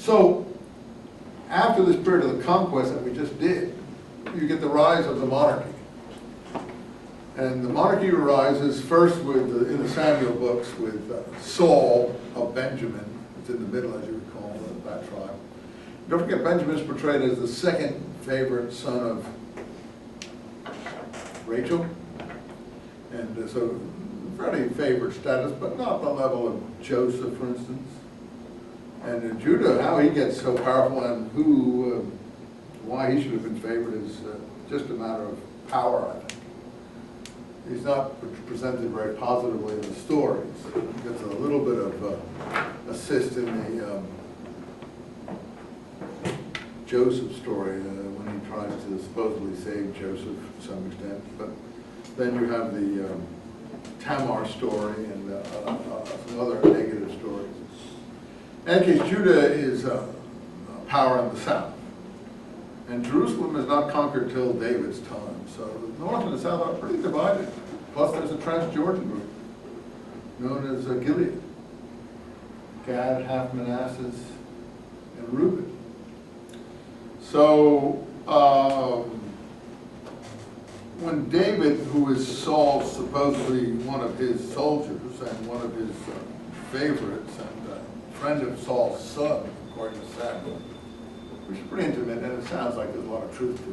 So, after this period of the conquest that we just did, you get the rise of the monarchy. And the monarchy arises first with, in the Samuel books, with Saul of Benjamin. It's in the middle, as you recall, of that tribe. Don't forget, Benjamin is portrayed as the second favorite son of Rachel. And so, fairly favored status, but not the level of Joseph, for instance. And Judah, how he gets so powerful and why he should have been favored is just a matter of power, I think. He's not presented very positively in the stories. He gets a little bit of assist in the Joseph story when he tries to supposedly save Joseph to some extent. But then you have the Tamar story and some other negative stories. In any case, Judah is power in the south. And Jerusalem is not conquered till David's time. So the north and the south are pretty divided. Plus there's a Transjordan group known as Gilead. Gad, half Manasseh, and Reuben. So when David, who is Saul's supposedly one of his soldiers and one of his favorites and friend of Saul's son, according to Samuel, which is pretty intimate, and it sounds like there's a lot of truth to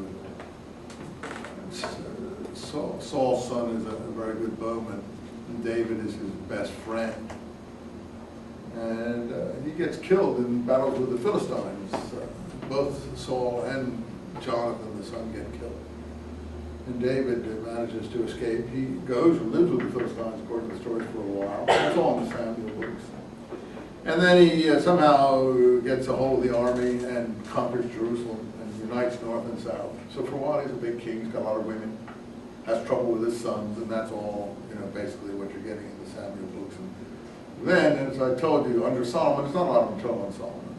it. Saul's son is a very good bowman, and David is his best friend. And he gets killed in battles with the Philistines. Both Saul and Jonathan, the son, get killed. And David manages to escape. He goes and lives with the Philistines, according to the stories, for a while. It's all in the Samuel books. And then he somehow gets a hold of the army and conquers Jerusalem and unites north and south. So for a while he's a big king, he's got a lot of women, has trouble with his sons, and that's all, basically what you're getting in the Samuel books. And then, as I told you, under Solomon, it's not a lot of until on Solomon.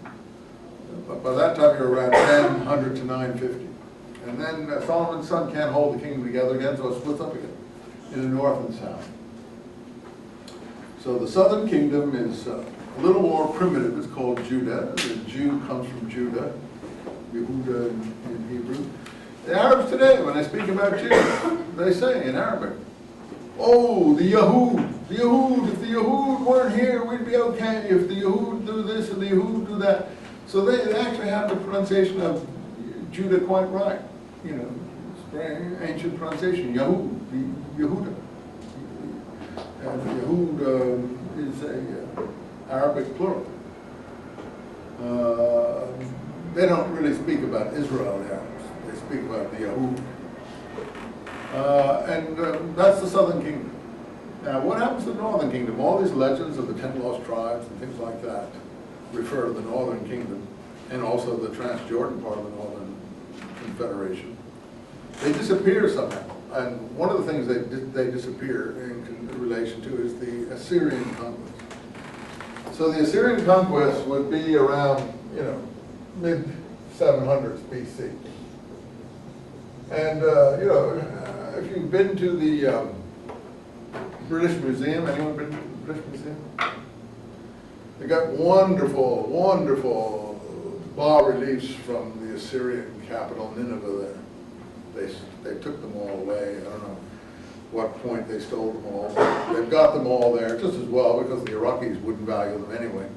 But by that time you're around 900 to 950. And then Solomon's son can't hold the kingdom together again, so it splits up again in the north and south. So the southern kingdom is a little more primitive. It's called Judah. The Jew comes from Judah, Yehuda in Hebrew. The Arabs today, when they speak about Jews, they say in Arabic, oh, the Yahud, if the Yahud weren't here, we'd be okay. If the Yahud do this and the Yahud do that. So they actually have the pronunciation of Judah quite right. It's very ancient pronunciation, Yahud, Yehuda. And Yahud is a Arabic plural. They don't really speak about Israel, the Arabs. They speak about the Yahud. And that's the southern kingdom. Now, what happens to the northern kingdom? All these legends of the 10 lost tribes and things like that refer to the northern kingdom and also the Transjordan part of the northern confederation. They disappear somehow. And one of the things they disappear in relation to is the Assyrian conquest. So the Assyrian conquest would be around, mid-700s BC. And, if you've been to the British Museum, anyone been to the British Museum? They got wonderful, wonderful bas-reliefs from the Assyrian capital, Nineveh there. They took them all away. I don't know what point they stole them all. They've got them all there just as well because the Iraqis wouldn't value them anyway.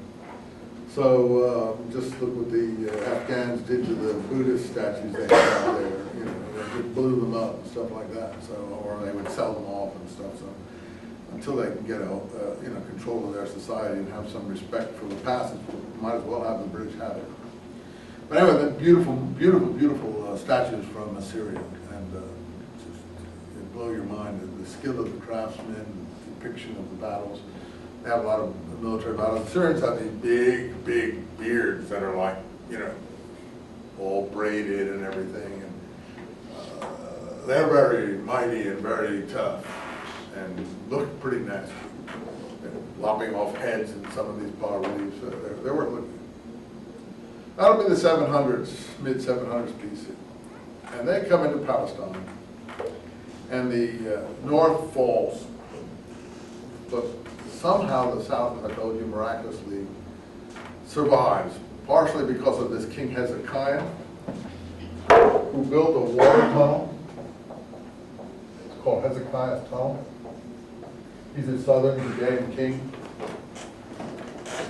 So just look what the Afghans did to the Buddhist statues they had out there. They just blew them up and stuff like that. So, or they would sell them off and stuff. So until they can get control of their society and have some respect for the past, might as well have the British have it. But anyway, the beautiful, beautiful, beautiful statues from Assyria, and it blow your mind. The skill of the craftsmen, the depiction of the battles. They have a lot of military battles. The Assyrians have these big, big beards that are like, all braided and everything. And they're very mighty and very tough, and look pretty nasty. And lopping off heads in some of these bas-reliefs. They're worth looking at. That'll be the 700s, mid-700s BC. And they come into Palestine, and the north falls. But somehow the south, as I told you, miraculously survives partially because of this King Hezekiah, who built a water tunnel. It's called Hezekiah's Tunnel. He's a southern Judean king.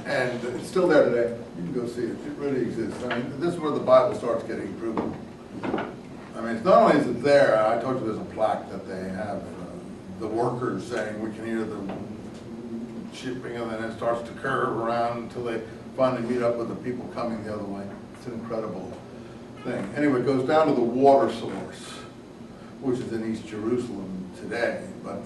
And it's still there today. You can go see it. It really exists. I mean, this is where the Bible starts getting proven. I mean, it's not only is it there, I told you there's a plaque that they have, the workers saying we can hear the shipping, and then it starts to curve around until they finally meet up with the people coming the other way. It's an incredible thing. Anyway, it goes down to the water source, which is in East Jerusalem today, but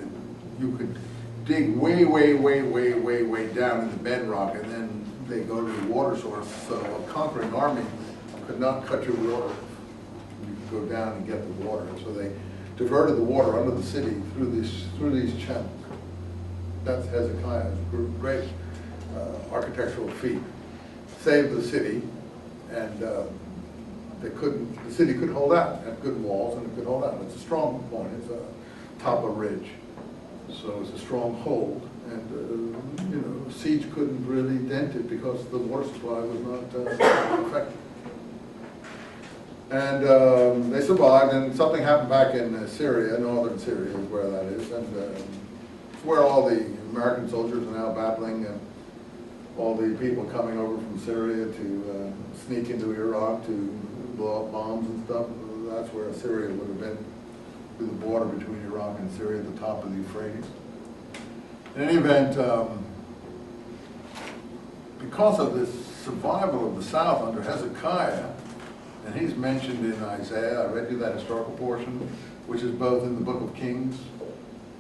you could dig way, way, way, way, way, way down in the bedrock, and then they go to the water source. So a conquering army could not cut your water. You could go down and get the water. So they diverted the water under the city through these channels. That's Hezekiah's great architectural feat. Saved the city, and the city could hold out. It had good walls, and it could hold out. It's a strong point. It's a top of a ridge. So it's a strong hold, and siege couldn't really dent it because the water supply was not effective. And they survived, and something happened back in Syria, northern Syria is where that is, and it's where all the American soldiers are now battling, and all the people coming over from Syria to sneak into Iraq to blow up bombs and stuff. That's where Syria would have been, through the border between Iraq and Syria at the top of the Euphrates. In any event, because of this survival of the South under Hezekiah, and he's mentioned in Isaiah, I read you that historical portion, which is both in the Book of Kings.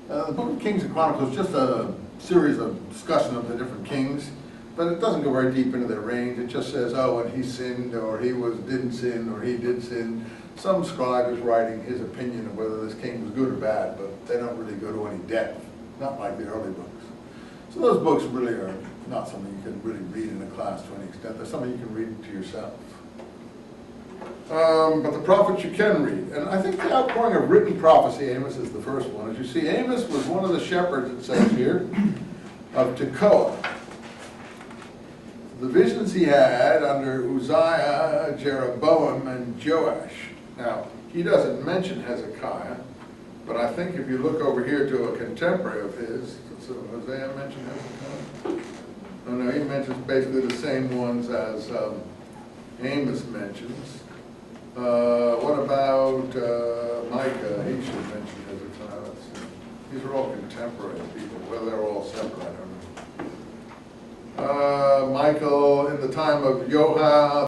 The Book of Kings and Chronicles is just a series of discussion of the different kings, but it doesn't go very deep into their reigns. It just says, oh, and he sinned, or he didn't sin, or he did sin. Some scribe is writing his opinion of whether this king was good or bad, but they don't really go to any depth, not like the early books. So those books really are not something you can really read in a class to any extent. They're something you can read to yourself. But the prophets you can read. And I think the outpouring of written prophecy, Amos is the first one. As you see, Amos was one of the shepherds, it says here, of Tekoa. The visions he had under Uzziah, Jeroboam, and Joash. Now, he doesn't mention Hezekiah, but I think if you look over here to a contemporary of his, so Hosea mentioned Hezekiah? Oh no, he mentions basically the same ones as Amos mentions. What about Micah? He should mention Hezekiah. Let's see. These are all contemporary people. Well, they're all separate, I don't know. Michael in the time of Joah.